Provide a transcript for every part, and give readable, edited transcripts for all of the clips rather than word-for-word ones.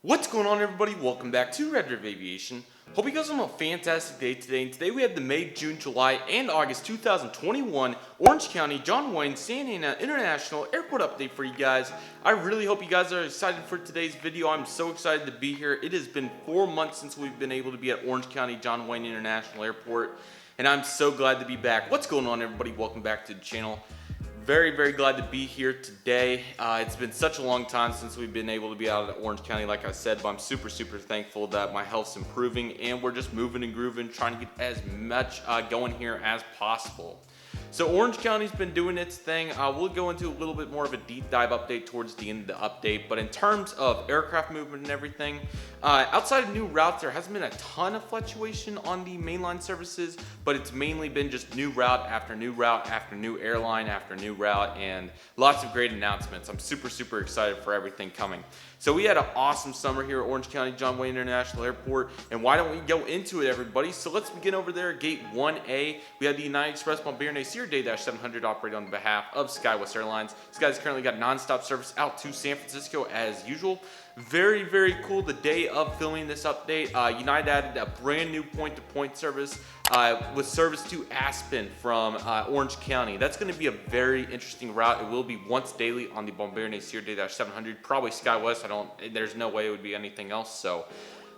What's going on, everybody? Welcome back to Redriveraviation. Hope you guys are having a fantastic day today. And today we have the May, June, July, and August 2021 Orange County John Wayne Santa Ana International Airport update for you guys. I really hope you guys are excited for today's video. I'm so excited to be here. It has been 4 months since we've been able to be at Orange County John Wayne International Airport, and I'm so glad to be back. What's going on, everybody? Welcome back to the channel. Very glad to be here today. It's been such a long time since we've been able to be out at Orange County, like I said, but I'm super thankful that my health's improving and we're just moving and grooving, trying to get as much going here as possible. So Orange County's been doing its thing. We'll go into a little bit more of a deep dive update towards the end of the update, but in terms of aircraft movement and everything, outside of new routes, there hasn't been a ton of fluctuation on the mainline services, but it's mainly been just new route after new route after new airline after new route, and lots of great announcements. I'm super excited for everything coming. So we had an awesome summer here at Orange County John Wayne International Airport, and why don't we go into it, everybody? So let's begin over there at Gate 1A. We had the United Express Bombardier Acer Day-700 operating on behalf of SkyWest Airlines. This guy's currently got non-stop service out to San Francisco as usual. Very cool. The day of filming this update, United added a brand new point-to-point service with service to Aspen from Orange County. That's going to be a very interesting route. It will be once daily on the Bombardier Acer Day-700, probably SkyWest. There's no way it would be anything else. So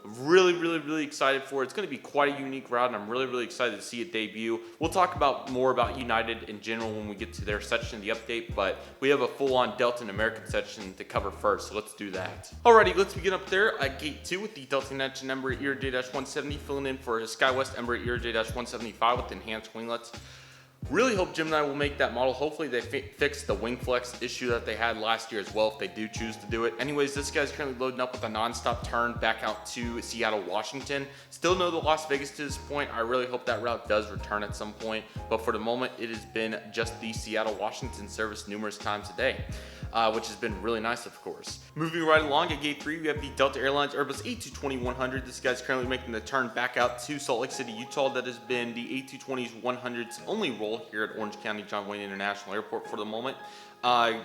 really excited for it. It's going to be quite a unique route, and I'm really excited to see it debut. We'll talk more about United in general when we get to their section of the update, but we have a full-on Delta and American section to cover first, so let's do that. Alrighty, let's begin up there at Gate 2 with the Delta United Ember Erj135 filling in for SkyWest Ember Erj135 with enhanced winglets. Really hope Gemini will make that model. Hopefully they fix the wing flex issue that they had last year as well, if they do choose to do it. Anyways, this guy's currently loading up with a non-stop turn back out to Seattle, Washington. Still no to Las Vegas to this point. I really hope that route does return at some point, but for the moment it has been just the Seattle, Washington service numerous times a day, which has been really nice, of course. Moving right along at Gate 3, we have the Delta Airlines Airbus A220-100. This guy's currently making the turn back out to Salt Lake City, Utah. That has been the A220's 100's only roll here at Orange County John Wayne International Airport for the moment.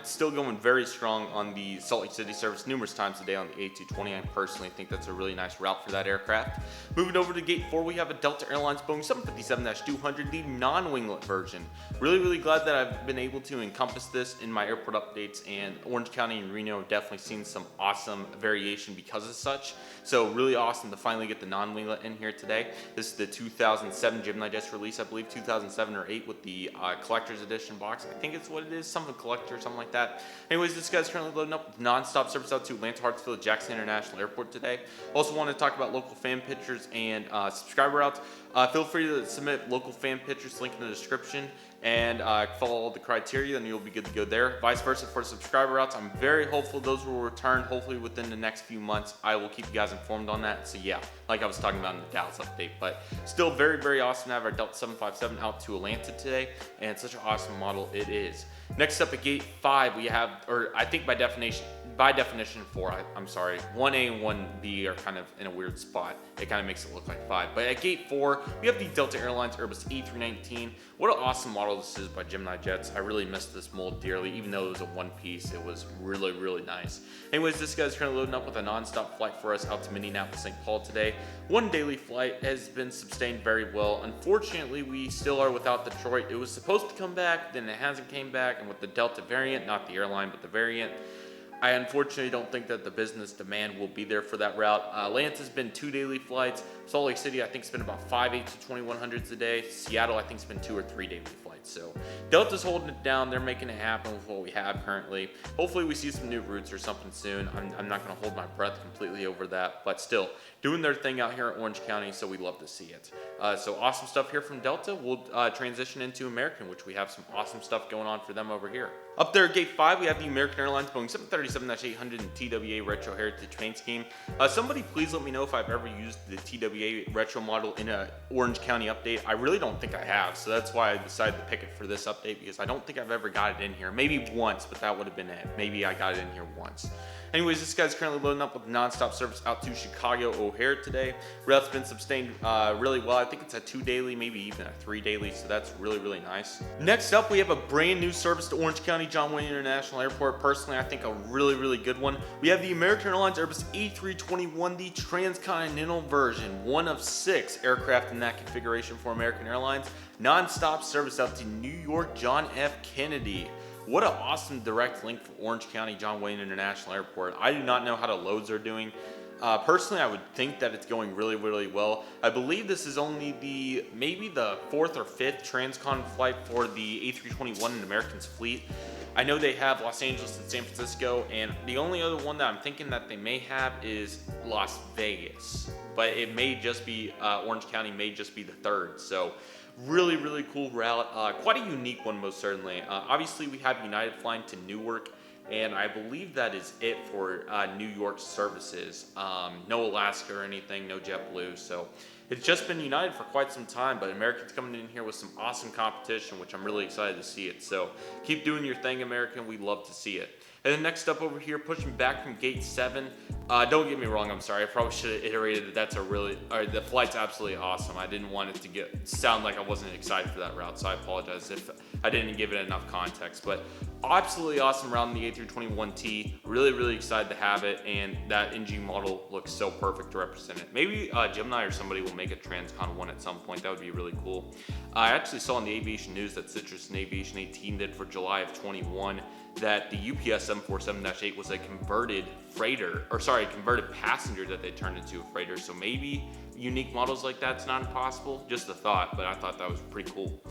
Still going very strong on the Salt Lake City service numerous times a day on the A220. I personally think that's a really nice route for that aircraft. Moving over to Gate 4, we have a Delta Airlines Boeing 757-200, the non-winglet version. Really glad that I've been able to encompass this in my airport updates, and Orange County and Reno have definitely seen some awesome variation because of such. So really awesome to finally get the non-winglet in here today. This is the 2007 Gemini just released, I believe 2007 or 8 with the collector's edition box. I think it's what it is, something collector or something like that. Anyways, this guy's currently loading up with non-stop service out to Atlanta Hartsfield Jackson International Airport today. Also want to talk about local fan pictures and subscriber routes. Feel free to submit local fan pictures, link in the description, and follow all the criteria, and you'll be good to go there. Vice versa for subscriber routes. I'm very hopeful those will return, hopefully within the next few months. I will keep you guys informed on that. So yeah, like I was talking about in the Dallas update, but still very awesome to have our Delta 757 out to Atlanta today, and such an awesome model it is. Next up at Gate 5, we have, or I think by definition 4, I'm sorry, 1A and 1B are kind of in a weird spot. It kind of makes it look like 5. But at Gate 4, we have the Delta Airlines Airbus A319. What an awesome model this is by Gemini Jets. I really missed this mold dearly. Even though it was a one piece, it was really nice. Anyways, this guy's currently loading up with a non-stop flight for us out to Minneapolis, St. Paul today. One daily flight has been sustained very well. Unfortunately, we still are without Detroit. It was supposed to come back, then it hasn't came back, and with the Delta variant, not the airline, but the variant, I unfortunately don't think that the business demand will be there for that route. Atlanta's been 2 daily flights. Salt Lake City, I think, has been about 5 A220-100s a day. Seattle, I think, has been 2 or 3 daily flights. So Delta's holding it down. They're making it happen with what we have currently. Hopefully we see some new routes or something soon. I'm not going to hold my breath completely over that, but still doing their thing out here at Orange County, so we love to see it. So awesome stuff here from Delta. We'll transition into American, which we have some awesome stuff going on for them over here. Up there at Gate 5, we have the American Airlines Boeing 737-800 and TWA Retro Heritage Paint Scheme. Somebody please let me know if I've ever used the TWA Retro model in a Orange County update. I really don't think I have, so that's why I decided to pick it for this update, because I don't think I've ever got it in here. Maybe once, but that would have been it. Maybe I got it in here once. Anyways, this guy's currently loading up with non-stop service out to Chicago O'Hare today. Route's been sustained really well. I think it's a 2 daily, maybe even a 3 daily, so that's really nice. Next up, we have a brand new service to Orange County John Wayne International Airport. Personally, I think a really good one. We have the American Airlines Airbus A321, the transcontinental version, one of 6 aircraft in that configuration for American Airlines. Non-stop service out to New York John F. Kennedy. What an awesome direct link for Orange County John Wayne International Airport. I do not know how the loads are doing. Personally, I would think that it's going really well. I believe this is only maybe the 4th or 5th transcon flight for the A321 in American's fleet. I know they have Los Angeles and San Francisco, and the only other one that I'm thinking that they may have is Las Vegas. But it may just be, Orange County may just be the 3rd. So really cool route. Quite a unique one, most certainly. Obviously, we have United flying to Newark, and I believe that is it for New York services. No Alaska or anything, no JetBlue. So it's just been United for quite some time, but American's coming in here with some awesome competition, which I'm really excited to see it. So keep doing your thing, American. We'd love to see it. And then next up over here, pushing back from gate 7. Don't get me wrong, I'm sorry. I probably should have iterated that the flight's absolutely awesome. I didn't want it to sound like I wasn't excited for that route, so I apologize if I didn't give it enough context. But absolutely awesome route in the A321T. Really excited to have it, and that NG model looks so perfect to represent it. Maybe Gemini or somebody will make a Transcon one at some point. That would be really cool. I actually saw in the aviation news that Citrus and Aviation 18 did for July of 21 that the UPS 747-8 was a converted converted passenger that they turned into a freighter. So maybe unique models like that's not impossible. Just a thought, but I thought that was pretty cool.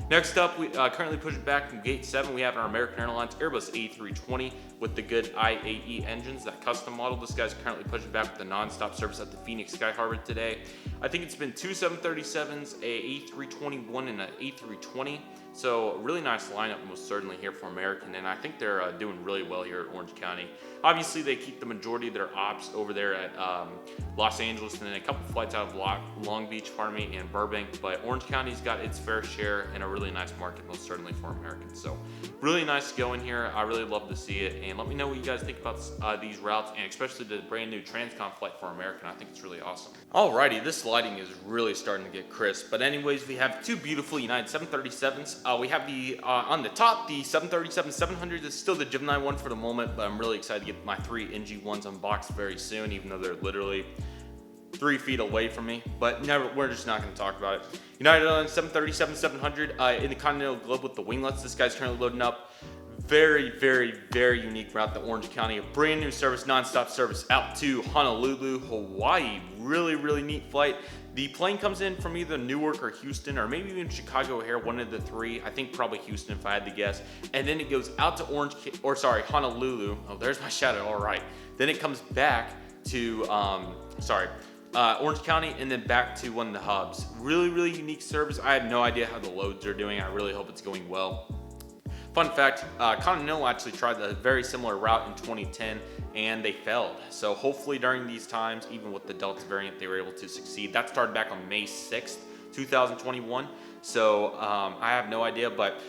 Next up, we currently pushing back from gate 7. We have our American Airlines Airbus A320 with the good IAE engines, that custom model. This guy's currently pushing back with the non-stop service at the Phoenix Sky Harbor today. I think it's been 2 737s, a A321, and an A320. So really nice lineup, most certainly, here for American, and I think they're doing really well here at Orange County. Obviously, they keep the majority of their ops over there at Los Angeles, and then a couple flights out of Long Beach, and Burbank, but Orange County's got its fair share and a really nice market, most certainly, for Americans. So really nice to go in here. I really love to see it, and let me know what you guys think about these routes, and especially the brand new Transcon flight for American. I think it's really awesome. Alrighty, this lighting is really starting to get crisp, but anyways, we have 2 beautiful United 737s. We have on the top, the 737-700 is still the Gemini one for the moment, but I'm really excited to get my 3 NG1s unboxed very soon, even though they're literally 3 feet away from me, but we're just not going to talk about it. United Airlines 737-700 in the Continental Globe with the winglets. This guy's currently loading up. Very unique route to Orange County. A brand new service, non-stop service out to Honolulu, Hawaii. Really neat flight. The plane comes in from either Newark or Houston, or maybe even Chicago O'Hare, one of the 3. I think probably Houston if I had to guess. And then it goes out to Honolulu. Oh, there's my shadow. All right. Then it comes back to Orange County, and then back to one of the hubs. Really unique service. I have no idea how the loads are doing. I really hope it's going well. Fun fact, Continental actually tried a very similar route in 2010, and they failed. So hopefully during these times, even with the Delta variant, they were able to succeed. That started back on May 6th, 2021. So I have no idea, but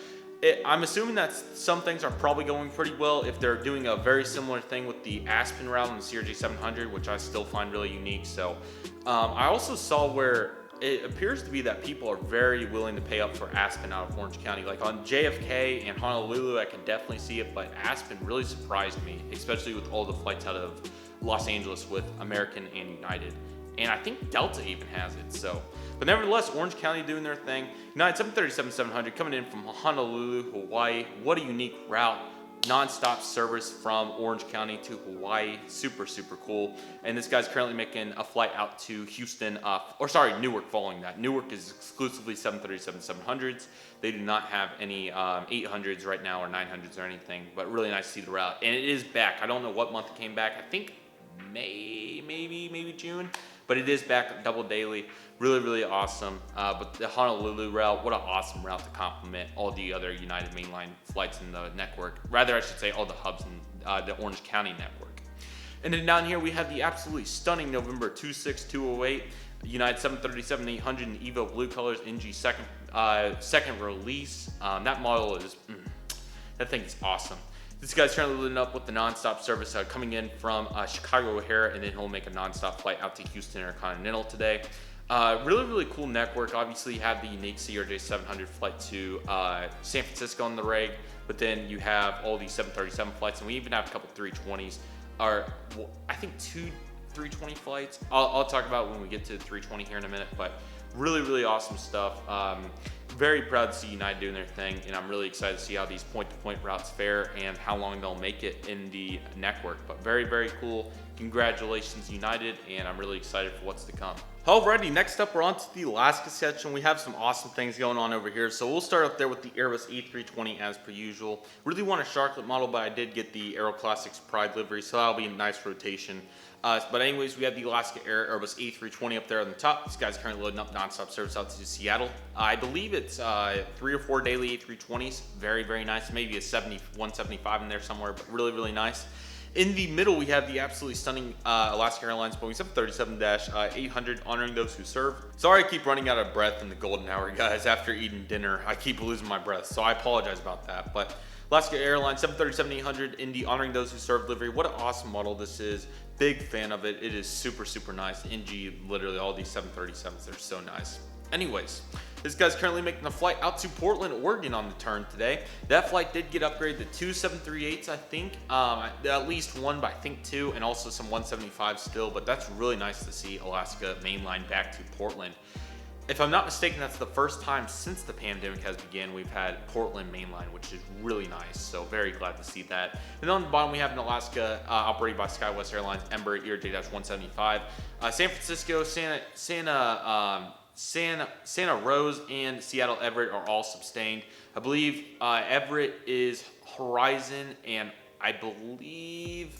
I'm assuming that some things are probably going pretty well if they're doing a very similar thing with the Aspen route on the CRJ 700, which I still find really unique. So I also saw where it appears to be that people are very willing to pay up for Aspen out of Orange County. Like on JFK and Honolulu, I can definitely see it, but Aspen really surprised me, especially with all the flights out of Los Angeles with American and United. And I think Delta even has it. So, but nevertheless, Orange County doing their thing. United 737-700 coming in from Honolulu, Hawaii. What a unique route. Non-stop service from Orange County to Hawaii. Super cool. And this guy's currently making a flight out to Houston, Newark following that. Newark is exclusively 737-700s. They do not have any 800s right now or 900s or anything, but really nice to see the route. And it is back. I don't know what month it came back. I think May, maybe June, but it is back double daily. Really awesome. But the Honolulu route, what an awesome route to complement all the other United mainline flights in the network. Rather, I should say all the hubs in the Orange County network. And then down here we have the absolutely stunning November 26208 United 737-800 in Evo blue colors, NG second release. That model is, that thing is awesome. This guy's currently loading up with the nonstop service coming in from Chicago O'Hare, and then he'll make a nonstop flight out to Houston Intercontinental today. Really cool network. Obviously, you have the unique CRJ700 flight to San Francisco on the rig, but then you have all these 737 flights, and we even have a couple 320s, or well, I think 2 320 flights. I'll talk about when we get to the 320 here in a minute, but really awesome stuff. Very proud to see United doing their thing, and I'm really excited to see how these point-to-point routes fare and how long they'll make it in the network. But very cool. Congratulations, United, and I'm really excited for what's to come. Alrighty, next up we're on to the Alaska section. We have some awesome things going on over here. So we'll start up there with the Airbus A320 as per usual. Really want a Shotcut model, but I did get the Aero Classics Pride livery, so that'll be a nice rotation. But anyways, we have the Alaska Air Airbus A320 up there on the top. This guy's currently loading up nonstop service out to Seattle. I believe it's 3 or 4 daily A320s. Very nice. Maybe a 175 in there somewhere, but really nice. In the middle, we have the absolutely stunning Alaska Airlines Boeing 737-800 honoring those who serve. Sorry I keep running out of breath in the golden hour, guys. After eating dinner, I keep losing my breath, so I apologize about that. But Alaska Airlines 737-800 Indy honoring those who serve livery. What an awesome model this is. Big fan of it. It is super nice. NG, literally all these 737s, they're so nice. Anyways, this guy's currently making a flight out to Portland, Oregon on the turn today. That flight did get upgraded to 2 738s, I think. At least one, but I think 2, and also some 175s still. But that's really nice to see Alaska mainline back to Portland. If I'm not mistaken, that's the first time since the pandemic has begun we've had Portland mainline, which is really nice. So very glad to see that. And on the bottom, we have an Alaska operated by SkyWest Airlines Ember Erj135. San Francisco, Santa Rose, and Seattle Everett are all sustained. I believe Everett is Horizon, and I believe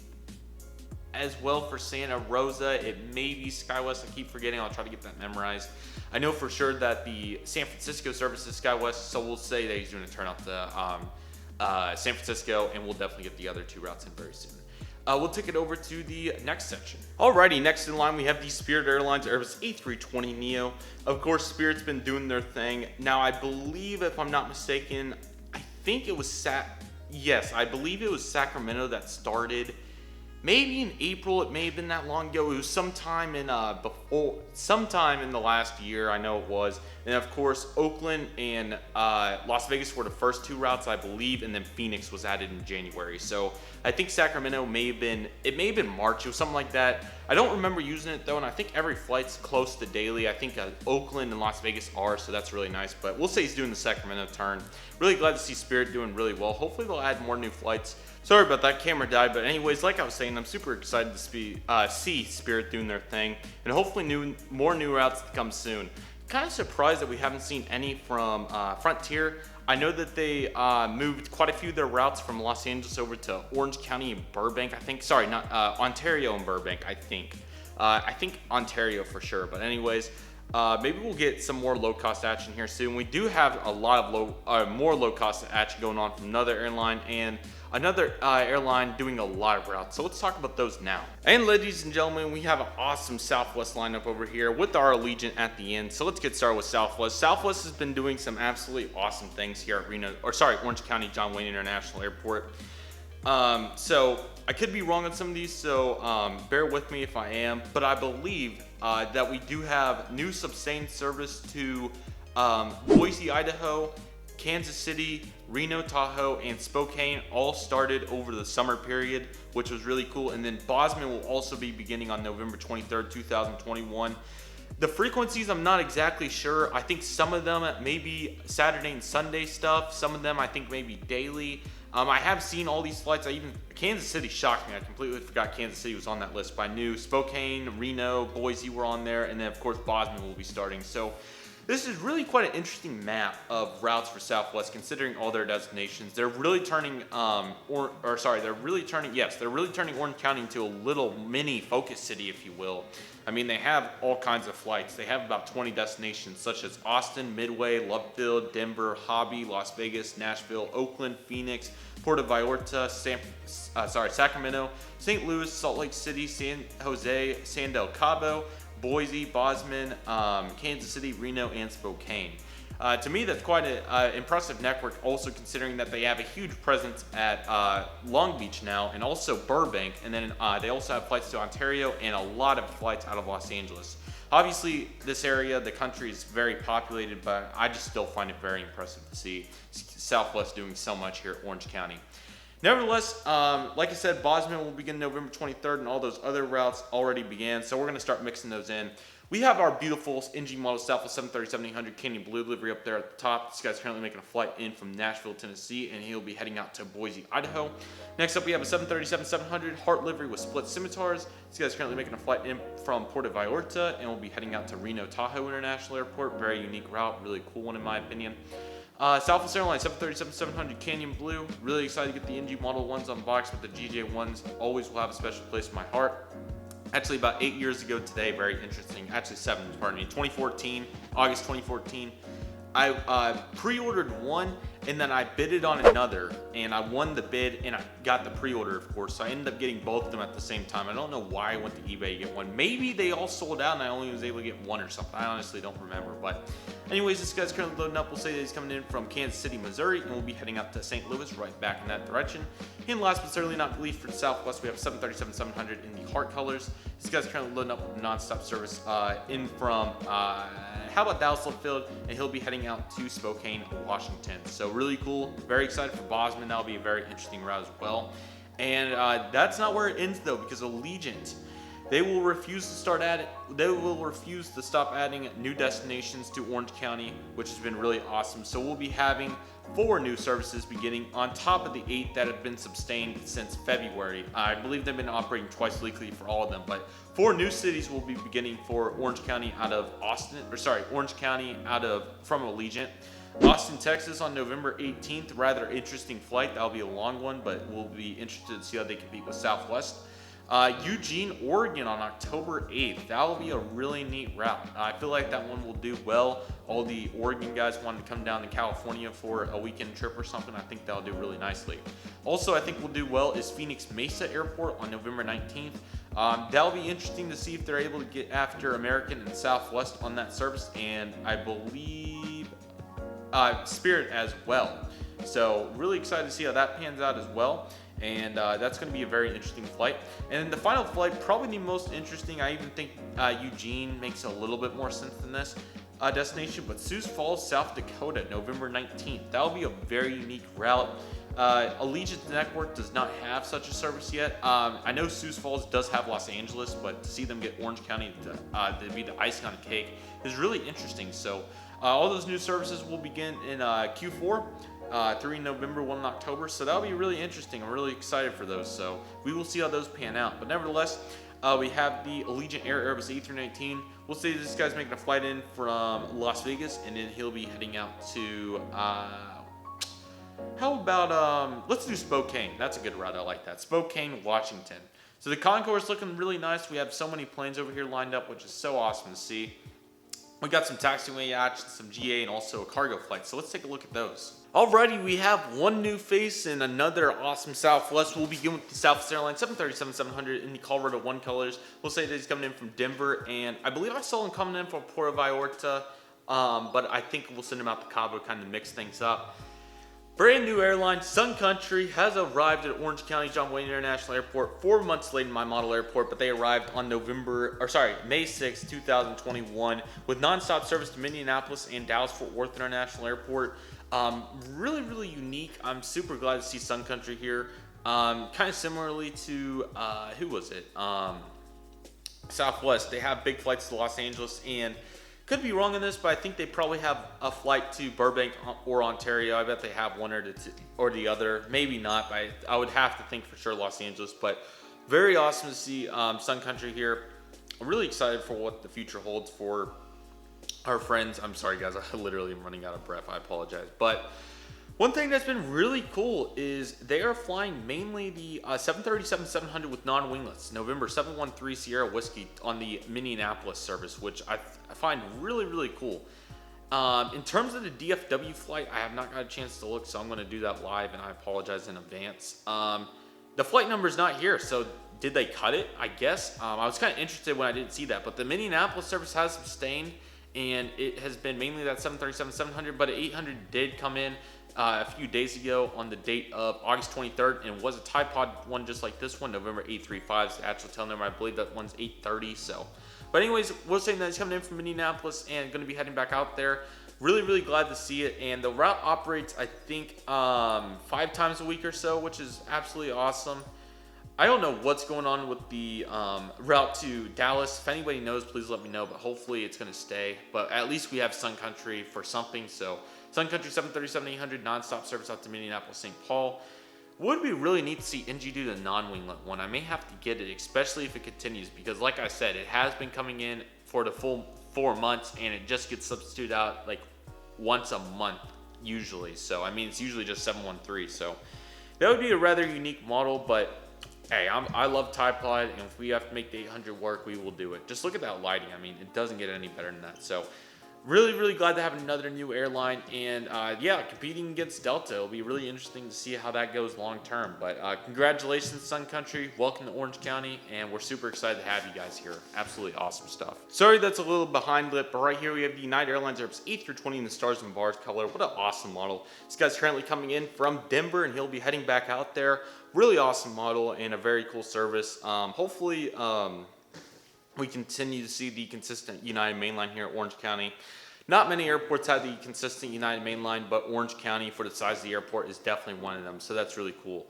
as well for Santa Rosa, it may be SkyWest. I keep forgetting. I'll try to get that memorized. I know for sure that the San Francisco service is SkyWest, so we'll say that he's doing a turn out to San Francisco, and we'll definitely get the other 2 routes in very soon. We'll take it over to the next section. Alrighty, next in line we have the Spirit Airlines Airbus A320neo. Of course, Spirit's been doing their thing. Now, I believe, if I'm not mistaken, I think it was I believe it was Sacramento that started. Maybe in April, it may have been that long ago. It was sometime in sometime in the last year, I know it was. And of course, Oakland and Las Vegas were the first 2 routes, I believe, and then Phoenix was added in January. So I think Sacramento may have been March, it was something like that. I don't remember using it though, and I think every flight's close to daily. I think Oakland and Las Vegas are, so that's really nice. But we'll say he's doing the Sacramento turn. Really glad to see Spirit doing really well. Hopefully they'll add more new flights. Sorry about that, camera died, but anyways, like I was saying, I'm super excited to see Spirit doing their thing, and hopefully more new routes to come soon. Kind of surprised that we haven't seen any from Frontier. I know that they moved quite a few of their routes from Los Angeles over to Orange County and Burbank, I think. Sorry, not Ontario and Burbank, I think. I think Ontario for sure, but anyways, maybe we'll get some more low-cost action here soon. We do have a lot of more low-cost action going on from another airline and another airline doing a lot of routes. So let's talk about those now. And ladies and gentlemen, we have an awesome Southwest lineup over here with our Allegiant at the end. So let's get started with Southwest. Southwest has been doing some absolutely awesome things here at Orange County John Wayne International Airport. So I could be wrong on some of these, so bear with me if I am, but I believe that we do have new sustained service to Boise, Idaho, Kansas City, Reno, Tahoe, and Spokane all started over the summer period, which was really cool. And then Bozeman will also be beginning on November 23rd, 2021. The frequencies, I'm not exactly sure. I think some of them may be Saturday and Sunday stuff. Some of them I think maybe daily. I have seen all these flights. Kansas City shocked me. I completely forgot Kansas City was on that list. But I knew Spokane, Reno, Boise were on there, and then of course Bozeman will be starting. So this is really quite an interesting map of routes for Southwest, considering all their destinations. They're really turning, they're really turning Orange County into a little mini focus city, if you will. I mean, they have all kinds of flights. They have about 20 destinations, such as Austin, Midway, Lovefield, Denver, Hobby, Las Vegas, Nashville, Oakland, Phoenix, Puerto Vallarta, Sacramento, St. Louis, Salt Lake City, San Jose, San Del Cabo, Boise, Bozeman, Kansas City, Reno, and Spokane. To me, that's quite an impressive network, also considering that they have a huge presence at Long Beach now, and also Burbank, and then they also have flights to Ontario and a lot of flights out of Los Angeles. Obviously, this area, the country is very populated, but I just still find it very impressive to see Southwest doing so much here at Orange County. Nevertheless, like I said, Bosman will begin November 23rd, and all those other routes already began, so we're going to start mixing those in. We have our beautiful NG model Southwest 737-800 Canyon Blue livery up there at the top. This guy's currently making a flight in from Nashville, Tennessee, and he'll be heading out to Boise, Idaho. Next up, we have a 737-700 Heart livery with split scimitars. This guy's currently making a flight in from Puerto Vallarta, and will be heading out to Reno Tahoe International Airport. Very unique route, really cool one in my opinion. Southwest Airlines 737-700 Canyon Blue. Really excited to get the NG model ones on box, but the GJ ones always will have a special place in my heart. Actually, about 8 years ago today, very interesting. Actually, 7, pardon me. 2014, August 2014. I pre-ordered one, and then I bidded on another, and I won the bid, and I got the pre-order, of course. So I ended up getting both of them at the same time. I don't know why I went to eBay to get one. Maybe they all sold out, and I only was able to get one or something. I honestly don't remember. But anyways, this guy's currently loading up. We'll say that he's coming in from Kansas City, Missouri, and we'll be heading up to St. Louis, right back in that direction. And last but certainly not least, for the Southwest, we have 737-700 in the Heart colors. This guy's currently loading up with nonstop service in from how about Dallas Love Field, and he'll be heading out to Spokane, Washington. So really cool. Very excited for Bosman. That'll be a very interesting route as well. And that's not where it ends though, because Allegiant, they will refuse to stop adding new destinations to Orange County, which has been really awesome. So we'll be having 4 new services beginning on top of the 8 that have been sustained since February. I believe they've been operating twice weekly for all of them, but 4 new cities will be beginning for Orange County out of from Allegiant. Austin, Texas on November 18th, rather interesting flight. That'll be a long one, but we'll be interested to see how they compete with Southwest. Eugene, Oregon on October 8th. That will be a really neat route. I feel like that one will do well. All the Oregon guys wanted to come down to California for a weekend trip or something. I think that'll do really nicely. Also, I think will do well is Phoenix Mesa Airport on November 19th. That'll be interesting to see if they're able to get after American and Southwest on that service, and I believe Spirit as well. So really excited to see how that pans out as well. And that's going to be a very interesting flight. And the final flight, probably the most interesting. I even think Eugene makes a little bit more sense than this destination, but Sioux Falls, South Dakota, November 19th. That'll be a very unique route. Allegiant Network does not have such a service yet. I know Sioux Falls does have Los Angeles, but to see them get Orange County to be the icing on the cake is really interesting. So all those new services will begin in Q4. 3 in November, 1 in October, so that'll be really interesting. I'm really excited for those, so we will see how those pan out. But nevertheless, we have the Allegiant Air Airbus A319. We'll say this guy's making a flight in from Las Vegas, and then he'll be heading out to, how about, let's do Spokane. That's a good route, I like that. Spokane, Washington. So the Concorde is looking really nice. We have so many planes over here lined up, which is so awesome to see. We got some taxiway action, some GA, and also a cargo flight. So let's take a look at those. Alrighty, we have one new face and another awesome Southwest. We'll begin with the Southwest Airlines 737-700 in the Colorado 1 colors. We'll say that he's coming in from Denver, and I believe I saw him coming in from Puerto Vallarta, but I think we'll send him out to Cabo to kind of mix things up. Brand new airline, Sun Country, has arrived at Orange County John Wayne International Airport 4 months late in my model airport, but they arrived on May 6, 2021 with nonstop service to Minneapolis and Dallas-Fort Worth International Airport. Really, really unique. I'm super glad to see Sun Country here. Kind of similarly to, who was it? Southwest. They have big flights to Los Angeles, and could be wrong on this, but I think they probably have a flight to Burbank or Ontario. I bet they have one or the other. Maybe not, but I would have to think for sure Los Angeles. But very awesome to see Sun Country here. I'm really excited for what the future holds for our friends. I'm sorry, guys. I literally am running out of breath. I apologize. But one thing that's been really cool is they are flying mainly the 737-700 with non-winglets, November 713 Sierra Whiskey on the Minneapolis service, which I find really, really cool. In terms of the DFW flight, I have not got a chance to look, so I'm going to do that live, and I apologize in advance. The flight number is not here, so did they cut it? I guess. I was kind of interested when I didn't see that, but the Minneapolis service has sustained, and it has been mainly that 737-700, but an 800 did come in a few days ago on the date of August 23rd, and was a tripod one just like this one, November 835 is the actual tail number. I believe that one's 830. So, but anyways, we're saying that he's coming in from Indianapolis and going to be heading back out there. Really glad to see it. And the route operates, I think, 5 times a week or so, which is absolutely awesome. I don't know what's going on with the route to Dallas. If anybody knows, please let me know, but hopefully it's going to stay. But at least we have Sun Country for something. So Sun Country 737-800 nonstop service out to Minneapolis, St. Paul. Would be really neat to see NG do the non-winglet one. I may have to get it, especially if it continues, because like I said, it has been coming in for the full 4 months, and it just gets substituted out like once a month usually. So I mean, it's usually just 713. So that would be a rather unique model, but hey, I love tripod, and if we have to make the 800 work, we will do it. Just look at that lighting. I mean, it doesn't get any better than that. So really glad to have another new airline, and yeah, competing against Delta. It'll be really interesting to see how that goes long term. But congratulations, Sun Country. Welcome to Orange County, and we're super excited to have you guys here. Absolutely awesome stuff. Sorry that's a little behind lit, but right here we have the United Airlines Airbus A320 in the Stars and Bars color. What an awesome model. This guy's currently coming in from Denver, and he'll be heading back out there. Really awesome model and a very cool service. Hopefully we continue to see the consistent United mainline here at Orange County. Not many airports have the consistent United mainline, but Orange County, for the size of the airport, is definitely one of them. So that's really cool.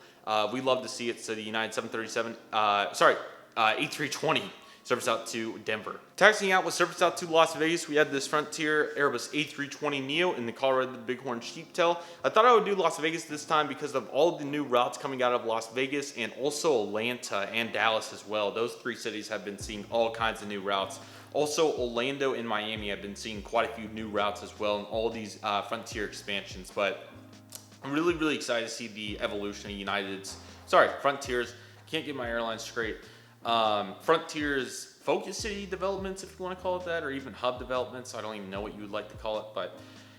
We love to see it. So the United A320 service out to Denver. Taxiing out with service out to Las Vegas, we had this Frontier Airbus A320neo in the Colorado Bighorn Sheeptail. I thought I would do Las Vegas this time because of all of the new routes coming out of Las Vegas, and also Atlanta and Dallas as well. Those 3 cities have been seeing all kinds of new routes. Also, Orlando and Miami have been seeing quite a few new routes as well in all these Frontier expansions. But I'm really excited to see the evolution of Frontier's, can't get my airlines straight. Frontier's focus city developments, if you want to call it that, or even hub developments. I don't even know what you would like to call it, but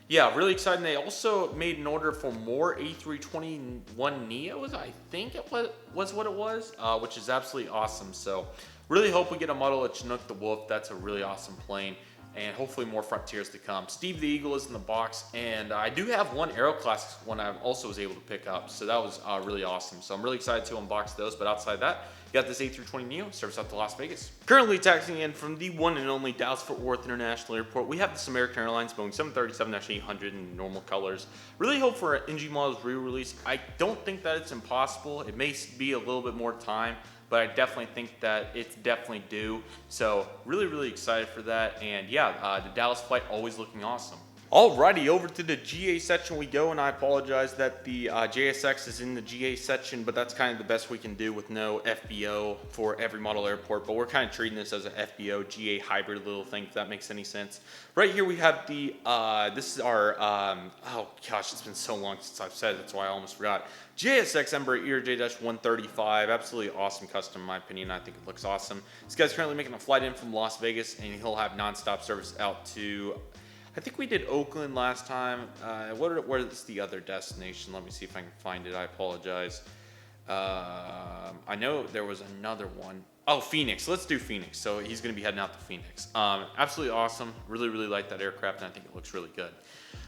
yeah, really exciting. They also made an order for more A321neos, I think it was what it was, which is absolutely awesome. So really hope we get a model of Chinook the Wolf. That's a really awesome plane, and hopefully more Frontiers to come. Steve the Eagle is in the box, and I do have one Aero Classics one I also was able to pick up, so that was really awesome. So I'm really excited to unbox those, but outside that, you got this A320neo, service out to Las Vegas. Currently taxiing in from the one and only Dallas-Fort Worth International Airport, we have this American Airlines Boeing 737-800 in normal colors. Really hope for an NG model's re-release. I don't think that it's impossible. It may be a little bit more time, but I definitely think that it's definitely due. So really excited for that. And yeah, the Dallas flight always looking awesome. Alrighty, over to the GA section we go, and I apologize that the JSX is in the GA section, but that's kind of the best we can do with no FBO for every model airport, but we're kind of treating this as an FBO GA hybrid little thing, if that makes any sense. Right here we have the, this is our, oh gosh, it's been so long since I've said it, that's why I almost forgot. Jsx Ember Erj135, absolutely awesome custom in my opinion. I think it looks awesome. This guy's currently making a flight in from Las Vegas, and he'll have nonstop service out to, I think we did Oakland last time. Where is the other destination? Let me see if I can find it. I apologize. I know there was another one. Oh, Phoenix. Let's do Phoenix. So he's going to be heading out to Phoenix. Absolutely awesome. Really like that aircraft, and I think it looks really good.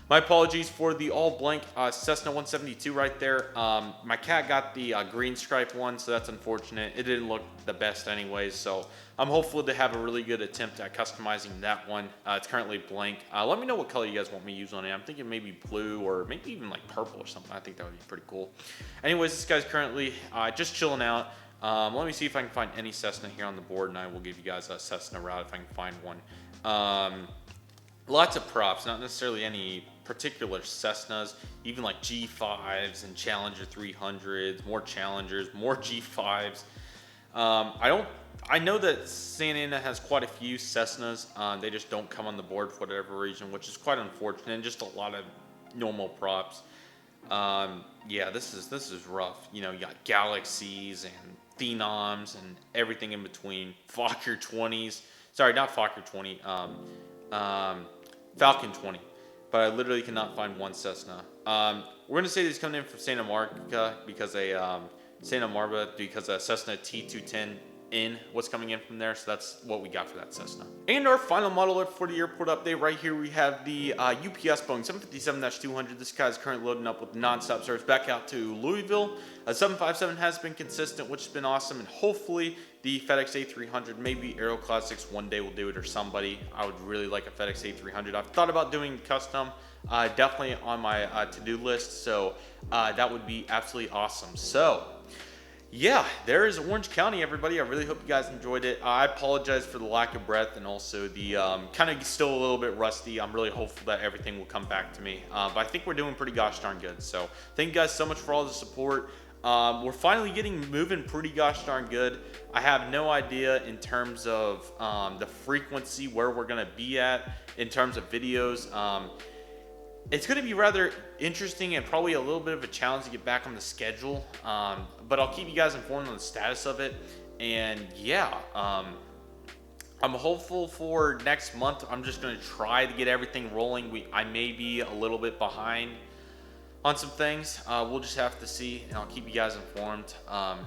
My apologies for the all blank Cessna 172 right there. My cat got the green stripe one, so that's unfortunate. It didn't look the best anyways, so I'm hopeful to have a really good attempt at customizing that one. It's currently blank. Let me know what color you guys want me to use on it. I'm thinking maybe blue or maybe even like purple or something. I think that would be pretty cool. Anyways, this guy's currently just chilling out. Let me see if I can find any Cessna here on the board, and I will give you guys a Cessna route if I can find one. Lots of props, not necessarily any particular Cessnas, even like G5s and Challenger 300s, more Challengers, more G5s. I know that Santa Ana has quite a few Cessnas. They just don't come on the board for whatever reason, which is quite unfortunate, and just a lot of normal props. Yeah, this is rough. You know, you got Galaxies and Phenoms and everything in between. Fokker 20s. Sorry, not Fokker 20. Falcon 20. But I literally cannot find one Cessna. We're gonna say he's coming in from Santa Marta because a Cessna T210 what's coming in from there. So that's what we got for that Cessna. And our final model for the airport update right here, we have the UPS Boeing 757-200. This guy is currently loading up with nonstop service back out to Louisville. 757 has been consistent, which has been awesome, and hopefully the FedEx A300, maybe Aero Classics one day will do it, or somebody. I would really like a FedEx A300. I've thought about doing custom, definitely on my to-do list, so that would be absolutely awesome. So yeah, there is Orange County, everybody. I really hope you guys enjoyed it. I apologize for the lack of breath and also the kind of still a little bit rusty. I'm really hopeful that everything will come back to me. But I think we're doing pretty gosh darn good. So thank you guys so much for all the support. We're finally moving pretty gosh darn good. I have no idea in terms of the frequency where we're going to be at in terms of videos. It's going to be rather interesting and probably a little bit of a challenge to get back on the schedule, but I'll keep you guys informed on the status of it. And yeah, I'm hopeful for next month. I'm just going to try to get everything rolling. I may be a little bit behind on some things. We'll just have to see, and I'll keep you guys informed.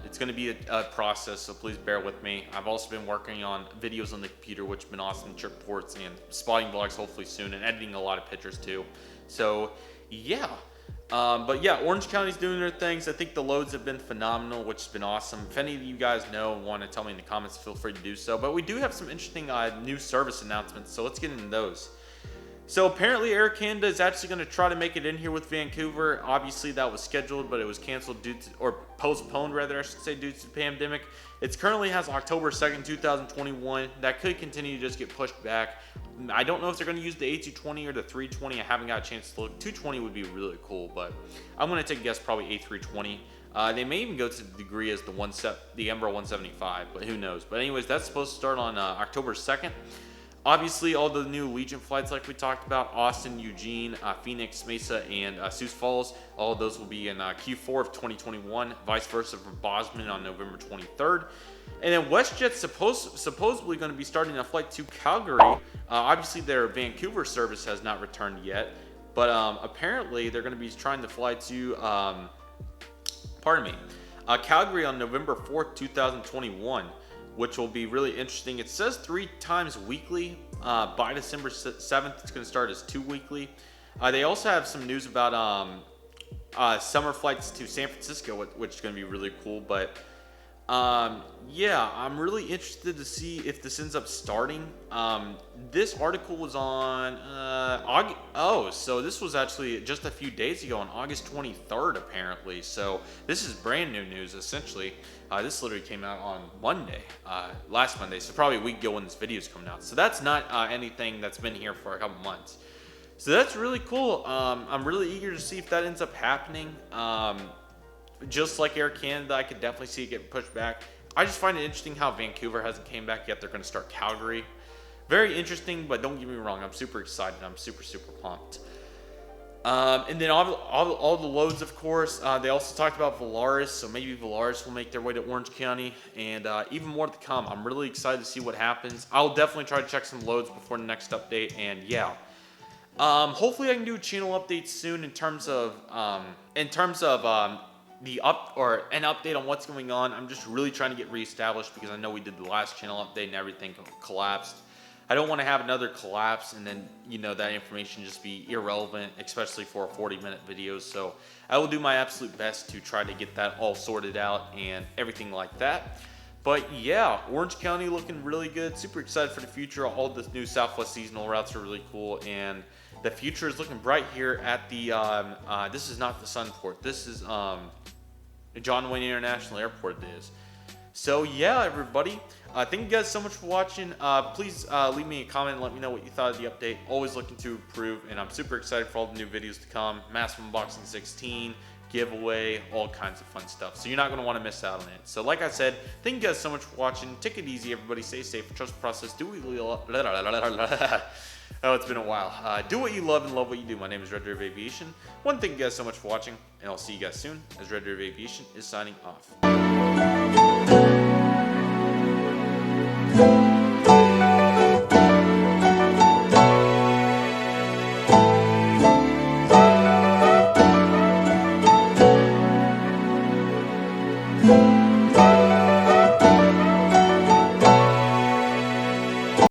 It's going to be a process, so please bear with me. I've also been working on videos on the computer, which have been awesome, trip reports and spotting vlogs hopefully soon, and editing a lot of pictures too. So yeah, but yeah, Orange County's doing their things. I think the loads have been phenomenal, which has been awesome. If any of you guys know and want to tell me in the comments, feel free to do so. But we do have some interesting new service announcements, so let's get into those. So apparently Air Canada is actually going to try to make it in here with Vancouver. Obviously that was scheduled, but it was canceled or postponed rather, I should say, due to the pandemic. It currently has October 2nd, 2021. That could continue to just get pushed back. I don't know if they're going to use the A220 or the 320. I haven't got a chance to look. 220 would be really cool, but I'm going to take a guess, probably A320. They may even go to the degree as the Ember 175, but who knows. But anyways, that's supposed to start on October 2nd. Obviously, all the new Allegiant flights like we talked about, Austin, Eugene, Phoenix, Mesa, and Sioux Falls, all of those will be in Q4 of 2021, vice versa for Bosman on November 23rd. And then WestJet's supposedly going to be starting a flight to Calgary. Obviously, their Vancouver service has not returned yet, but apparently they're going to be trying to fly to, Calgary on November 4th, 2021. Which will be really interesting. It says 3 times weekly. By December 7th, it's going to start as 2 weekly. They also have some news about summer flights to San Francisco, which is going to be really cool. But yeah, I'm really interested to see if this ends up starting. This article was on so this was actually just a few days ago on August 23rd, apparently. So this is brand new news, essentially. This literally came out on Monday, last Monday, so probably a week ago when this video is coming out. So that's not anything that's been here for a couple months. So that's really cool. I'm really eager to see if that ends up happening. Just like Air Canada, I could definitely see it get pushed back. I just find it interesting how Vancouver hasn't came back yet. They're going to start Calgary. Very interesting, but don't get me wrong. I'm super excited. I'm super, super pumped. And then all the loads, of course. They also talked about Volaris, so maybe Volaris will make their way to Orange County, and even more to come. I'm really excited to see what happens. I'll definitely try to check some loads before the next update, and yeah. Hopefully I can do a channel update soon in terms of an update on what's going on. I'm just really trying to get reestablished because I know we did the last channel update and everything collapsed. I don't want to have another collapse and then, that information just be irrelevant, especially for a 40-minute video. So I will do my absolute best to try to get that all sorted out and everything like that. But yeah, Orange County looking really good. Super excited for the future. All the new Southwest seasonal routes are really cool, and the future is looking bright here at the, this is not the Sunport. This is John Wayne International Airport it is. So yeah, everybody, thank you guys so much for watching. Please leave me a comment and let me know what you thought of the update. Always looking to improve, and I'm super excited for all the new videos to come. Massive Unboxing 16, giveaway, all kinds of fun stuff. So you're not going to want to miss out on it. So like I said, thank you guys so much for watching. Take it easy, everybody. Stay safe. Trust the process. Do what you love. Oh, it's been a while. Do what you love and love what you do. My name is Redriveraviation. Thank you guys so much for watching, and I'll see you guys soon as Redriveraviation is signing off.